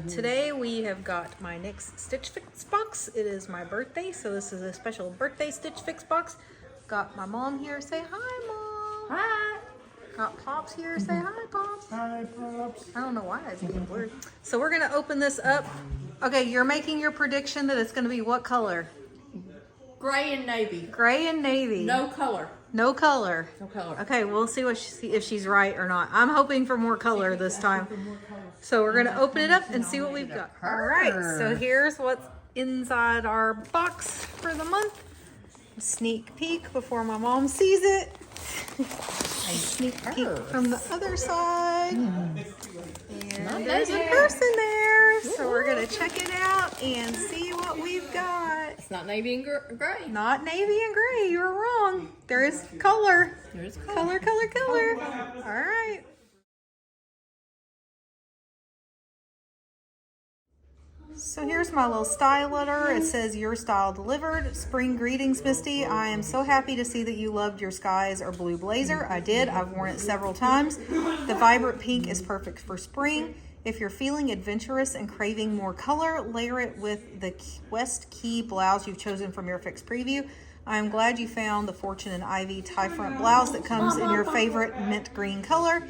Today we have got my next Stitch Fix box. It is my birthday, so this is a special birthday Stitch Fix box. Got my mom here. Say hi, Mom. Hi. Got Pops here. Say hi, Pops. Hi, Pops. I don't know why it's being blurry. So we're going to open this up. Okay, you're making your prediction that it's going to be what color? Gray and navy. Gray and navy. No color. No color. No color. Okay, we'll see what if she's right or not. I'm hoping for more color this time. So we're going to open it up and see what we've got. All right, so here's what's inside our box for the month. A sneak peek before my mom sees it. A sneak peek from the other side. And there's a person there. So we're going to check it out and see what we've got. It's not navy and gray. Not navy and gray. You're wrong. There is color. There is Color, color, color. All right. So here's my little style letter. It says, your style delivered. Spring greetings, Misty. I am so happy to see that you loved your skies or blue blazer. I did. I've worn it several times. The vibrant pink is perfect for spring. If you're feeling adventurous and craving more color, layer it with the West Key blouse you've chosen from your Fix preview. I am glad you found the Fortune and Ivy tie front blouse that comes in your favorite mint green color.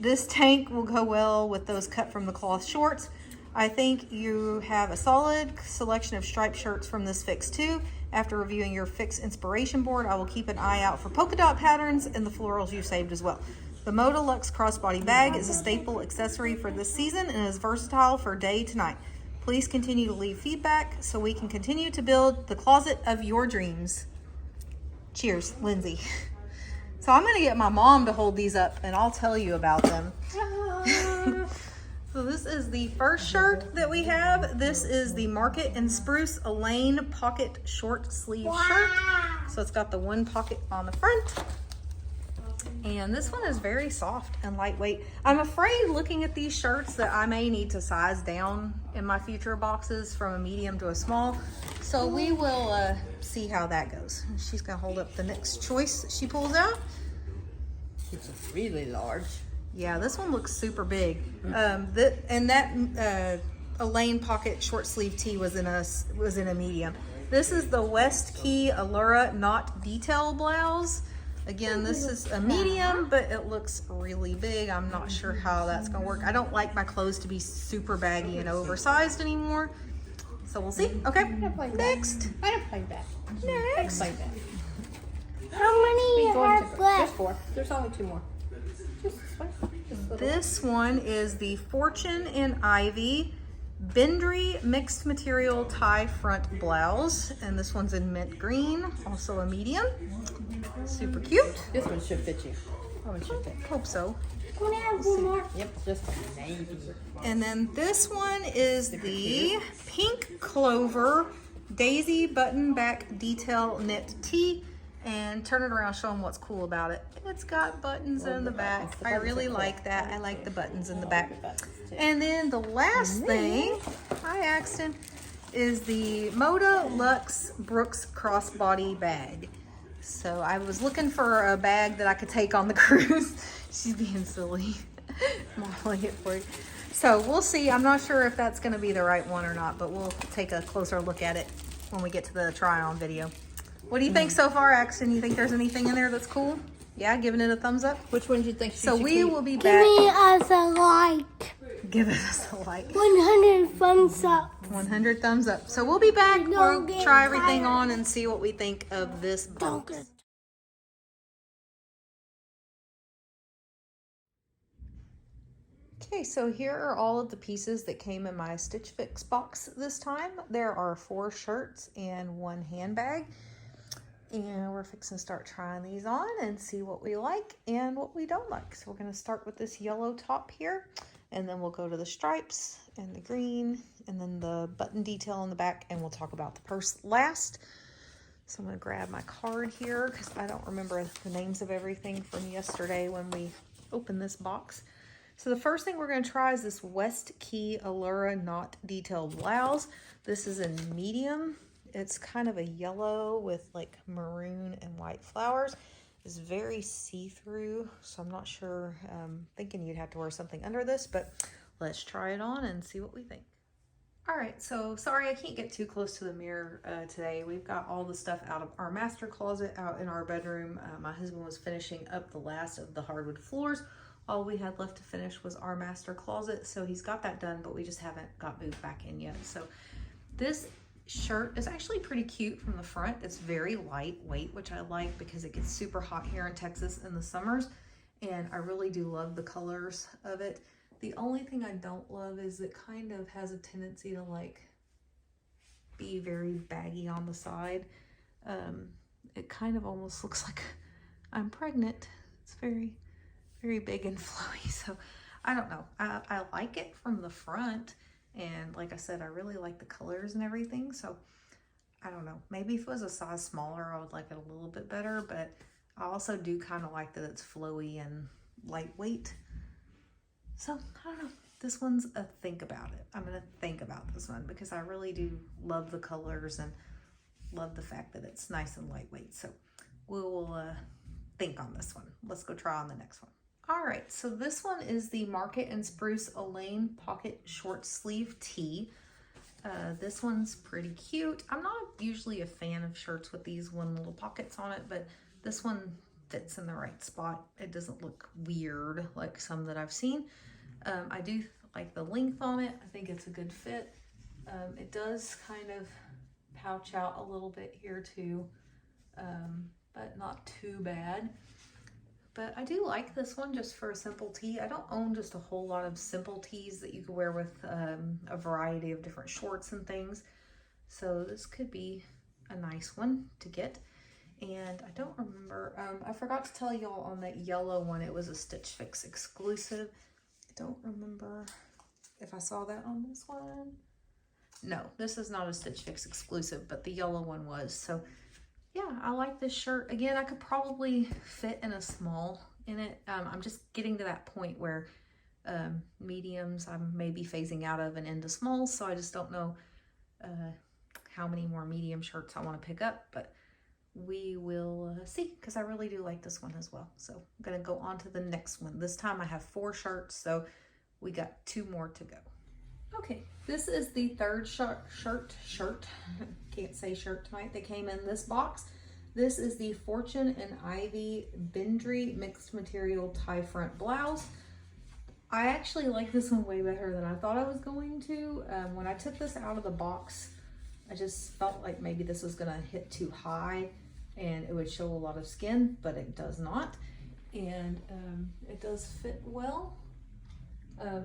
This tank will go well with those cut from the cloth shorts. I think you have a solid selection of striped shirts from this Fix too. After reviewing your Fix inspiration board, I will keep an eye out for polka dot patterns and the florals you saved as well. The Moda Luxe crossbody bag is a staple accessory for this season and is versatile for day to night. Please continue to leave feedback so we can continue to build the closet of your dreams. Cheers, Lindsay. So I'm going to get my mom to hold these up and I'll tell you about them. So this is the first shirt that we have. This is the Market and Spruce Elaine pocket short sleeve shirt. So it's got the one pocket on the front. And this one is very soft and lightweight. I'm afraid looking at these shirts that I may need to size down in my future boxes from a medium to a small. So we will see how that goes. She's gonna hold up the next choice that she pulls out. It's really large. Yeah, this one looks super big. That Elaine pocket short sleeve tee was in a medium. This is the West Key Allura knot detail blouse. Again, this is a medium, but it looks really big. I'm not sure how that's gonna work. I don't like my clothes to be super baggy and oversized anymore. So we'll see. Okay, next. I don't play that. Next. I don't play that. How many you have left? Just 4. There's only 2 more. This one is the Fortune and Ivy Bendry mixed material tie front blouse, and this one's in mint green, also a medium. Super cute. This one should fit you. Oh, it should fit. Hope so. Can I have one more? Yep, just navy. And then this one is the Pink Clover Daisy button back detail knit tee. And turn it around, show them what's cool about it. It's got buttons in the back. I really like that. I like the buttons in the back. And then the last thing, hi Axton, is the Moda Luxe Brooks crossbody bag. So I was looking for a bag that I could take on the cruise. She's being silly, modeling it for you. So we'll see. I'm not sure if that's gonna be the right one or not, but we'll take a closer look at it when we get to the try on video. What do you think so far, Axton? You think there's anything in there that's cool? Yeah, giving it a thumbs up? Which one do you think she So should we keep? will be Give back. me us a like. Give us a like. 100 thumbs up. 100 thumbs up. So we'll be back. Don't We'll get try everything tired. on and see what we think of this Don't box. get Okay, so here are all of the pieces that came in my Stitch Fix box this time. There are 4 shirts and 1 handbag. And we're fixing to start trying these on and see what we like and what we don't like. So we're going to start with this yellow top here, and then we'll go to the stripes and the green and then the button detail on the back, and we'll talk about the purse last. So I'm going to grab my card here because I don't remember the names of everything from yesterday when we opened this box. So the first thing we're going to try is this West Key Allura knot detail blouse. This is in medium. It's kind of a yellow with like maroon and white flowers. It's very see-through, so I'm not sure. Thinking you'd have to wear something under this, but let's try it on and see what we think. All right, so sorry I can't get too close to the mirror today. We've got all the stuff out of our master closet out in our bedroom. My husband was finishing up the last of the hardwood floors. All we had left to finish was our master closet, so he's got that done, but we just haven't got moved back in yet. So this shirt is actually pretty cute from the front. It's very lightweight, which I like because it gets super hot here in Texas in the summers, and I really do love the colors of it. The only thing I don't love is it kind of has a tendency to like be very baggy on the side. It kind of almost looks like I'm pregnant. It's very, very big and flowy. So I don't know. I like it from the front. And like I said, I really like the colors and everything. So I don't know. Maybe if it was a size smaller, I would like it a little bit better. But I also do kind of like that it's flowy and lightweight. So, I don't know, this one's a think about it. I'm going to think about this one because I really do love the colors and love the fact that it's nice and lightweight. So, we'll think on this one. Let's go try on the next one. All right, so this one is the Market and Spruce Elaine Pocket Short Sleeve Tee. This one's pretty cute. I'm not usually a fan of shirts with these one little pockets on it, but this one fits in the right spot. It doesn't look weird like some that I've seen. I do like the length on it. I think it's a good fit. It does kind of pouch out a little bit here too, but not too bad. But I do like this one just for a simple tee. I don't own just a whole lot of simple tees that you could wear with a variety of different shorts and things. So this could be a nice one to get. And I don't remember, I forgot to tell y'all on that yellow one, it was a Stitch Fix exclusive. I don't remember if I saw that on this one. No, this is not a Stitch Fix exclusive, but the yellow one was. So yeah, I like this shirt. Again, I could probably fit in a small in it. I'm just getting to that point where mediums I'm maybe phasing out of and into smalls. So I just don't know how many more medium shirts I want to pick up, but we will see, because I really do like this one as well. So I'm going to go on to the next one. This time I have 4 shirts, so we got 2 more to go. Okay, this is the third shirt, can't say shirt tonight, that came in this box. This is the Fortune and Ivy Bendry mixed material tie front blouse. I actually like this one way better than I thought I was going to. When I took this out of the box, I just felt like maybe this was gonna hit too high and it would show a lot of skin, but it does not. And it does fit well.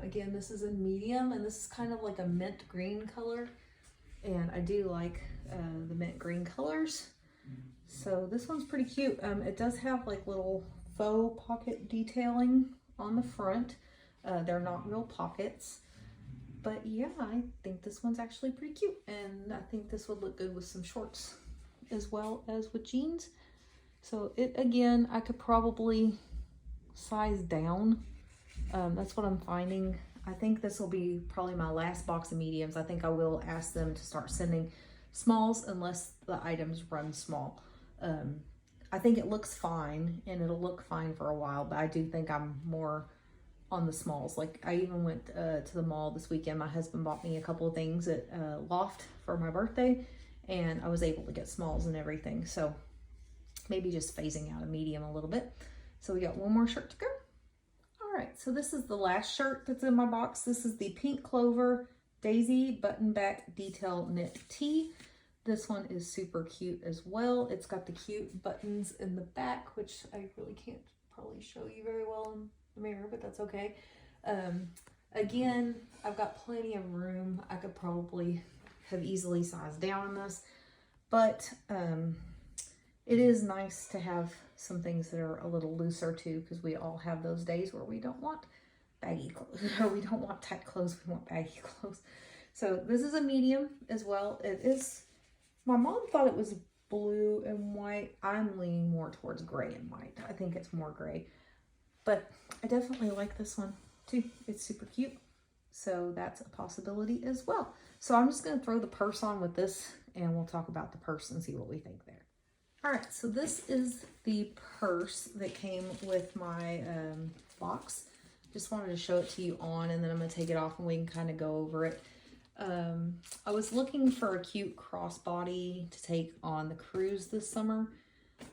Again, this is a medium, and this is kind of like a mint green color. And I do like the mint green colors. So this one's pretty cute. It does have like little faux pocket detailing on the front. They're not real pockets. But yeah, I think this one's actually pretty cute, and I think this would look good with some shorts as well as with jeans. So it, again, I could probably size down. That's what I'm finding. I think this will be probably my last box of mediums. I think I will ask them to start sending smalls unless the items run small. I think it looks fine, and it'll look fine for a while, but I do think I'm more on the smalls. Like I even went to the mall this weekend. My husband bought me a couple of things at Loft for my birthday, and I was able to get smalls and everything. So maybe just phasing out a medium a little bit. So we got 1 more shirt to go. All right, so this is the last shirt that's in my box. This is the Pink Clover Daisy Button Back Detail Knit Tee. This one is super cute as well. It's got the cute buttons in the back, which I really can't probably show you very well in the mirror, but that's okay. Again, I've got plenty of room. I could probably have easily sized down in this, but it is nice to have some things that are a little looser too, because we all have those days where we don't want baggy clothes, or we don't want tight clothes, we want baggy clothes. So this is a medium as well. It is, my mom thought it was blue and white. I'm leaning more towards gray and white. I think it's more gray, but I definitely like this one too. It's super cute. So that's a possibility as well. So I'm just going to throw the purse on with this, and we'll talk about the purse and see what we think there. All right, so this is the purse that came with my box. Just wanted to show it to you on, and then I'm going to take it off and we can kind of go over it. I was looking for a cute crossbody to take on the cruise this summer.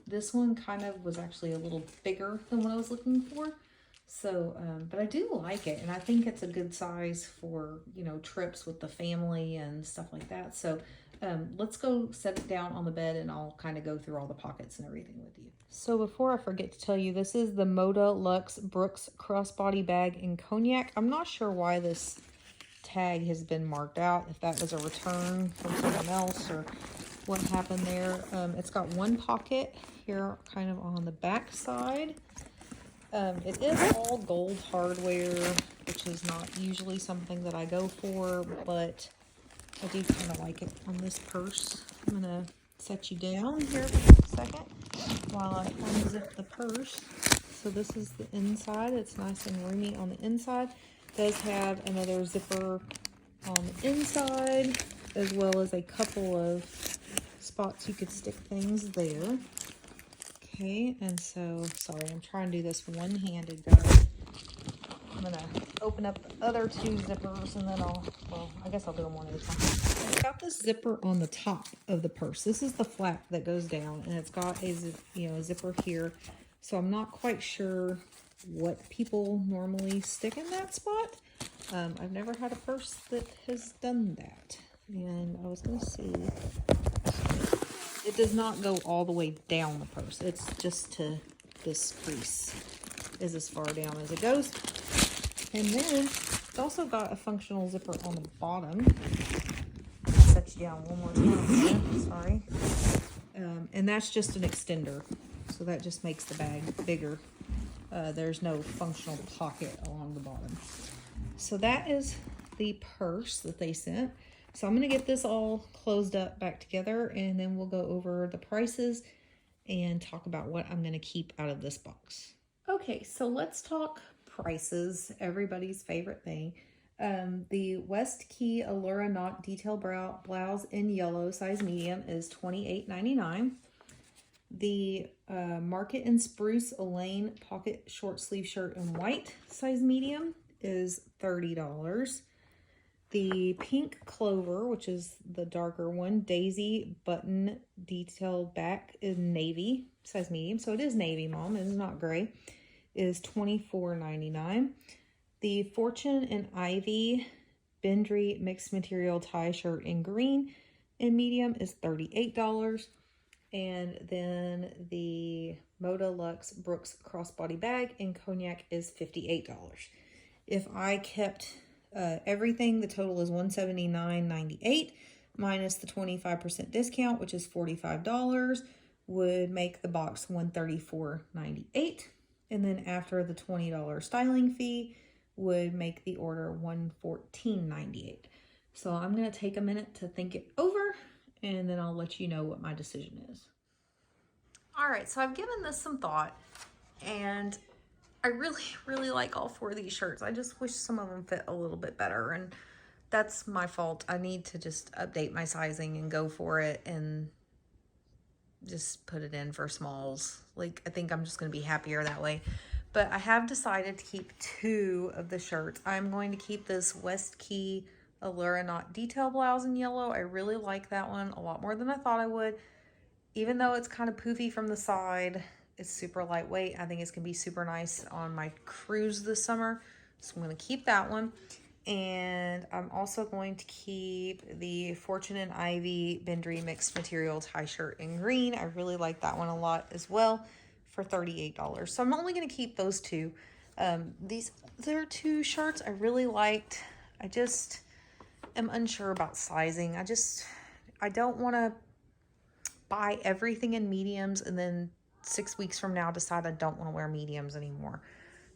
This one kind of was actually a little bigger than what I was looking for. So, but I do like it, and I think it's a good size for, you know, trips with the family and stuff like that. So, let's go set it down on the bed and I'll kind of go through all the pockets and everything with you. So before I forget to tell you, this is the Moda Luxe Brooks crossbody bag in cognac. I'm not sure why this tag has been marked out, if that was a return from someone else or what happened there. It's got one pocket here kind of on the back side. It is all gold hardware, which is not usually something that I go for, but I do kind of like it on this purse. I'm going to set you down here for a second while I unzip the purse. So this is the inside. It's nice and roomy on the inside. It does have another zipper on the inside, as well as a couple of spots you could stick things there. Okay, and so, sorry, I'm trying to do this one-handed, guys. I'm going to open up the other two zippers, and then I guess I'll do them one at a time. It's got this zipper on the top of the purse. This is the flap that goes down, and it's got a, a zipper here. So I'm not quite sure what people normally stick in that spot. I've never had a purse that has done that. And I was going to see. It does not go all the way down the purse. It's just to this crease is as far down as it goes. And then it's also got a functional zipper on the bottom. I'll set you down one more time. Sorry. And that's just an extender. So that just makes the bag bigger. There's no functional pocket along the bottom. So that is the purse that they sent. So I'm going to get this all closed up back together, and then we'll go over the prices and talk about what I'm going to keep out of this box. Okay, so let's talk prices, everybody's favorite thing. The West Key Allura Knot Detail Blouse in yellow, size medium, is $28.99. The Market and Spruce Elaine Pocket Short Sleeve Shirt in white, size medium, is $30. The Pink Clover, which is the darker one, Daisy Button Detailed Back in navy, size medium. So it is navy, Mom. It is not gray. Is $24.99. The Fortune and Ivy Bendry Mixed Material Tie Shirt in green and medium is $38. And then the Moda Luxe Brooks Crossbody Bag in cognac is $58. If I kept everything, the total is $179.98 minus the 25% discount, which is $45, would make the box $134.98. And then after the $20 styling fee would make the order $114.98. So I'm going to take a minute to think it over, and then I'll let you know what my decision is. All right, so I've given this some thought, and I really like all four of these shirts. I just wish some of them fit a little bit better, and that's my fault. I need to just update my sizing and go for it and just put it in for smalls. Like, I think I'm just going to be happier that way. But I have decided to keep two of the shirts. I'm going to keep this West Key Allura Knot Detail Blouse in yellow. I really like that one a lot more than I thought I would. Even though it's kind of poofy from the side, it's super lightweight. I think it's going to be super nice on my cruise this summer. So I'm going to keep that one. And I'm also going to keep the Fortune and Ivy Bendry Mixed Material Tie Shirt in green. I really like that one a lot as well for $38. So I'm only going to keep those two. These other two shirts I really liked. I just am unsure about sizing. I don't want to buy everything in mediums and then 6 weeks from now decide I don't want to wear mediums anymore.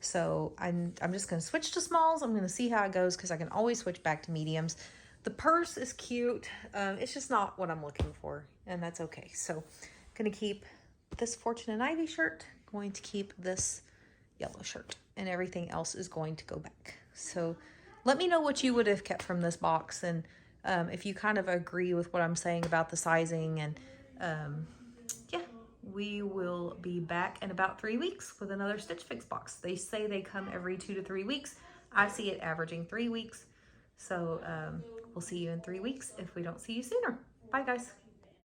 So I'm just going to switch to smalls. I'm going to see how it goes because I can always switch back to mediums. The purse is cute. It's just not what I'm looking for, and that's okay. So I'm going to keep this Fortune and Ivy shirt, going to keep this yellow shirt, and everything else is going to go back. So let me know what you would have kept from this box, and if you kind of agree with what I'm saying about the sizing, and yeah, we will be back in about 3 weeks with another Stitch Fix box. They say they come every 2 to 3 weeks. I see it averaging 3 weeks. So we'll see you in 3 weeks if we don't see you sooner. Bye, guys.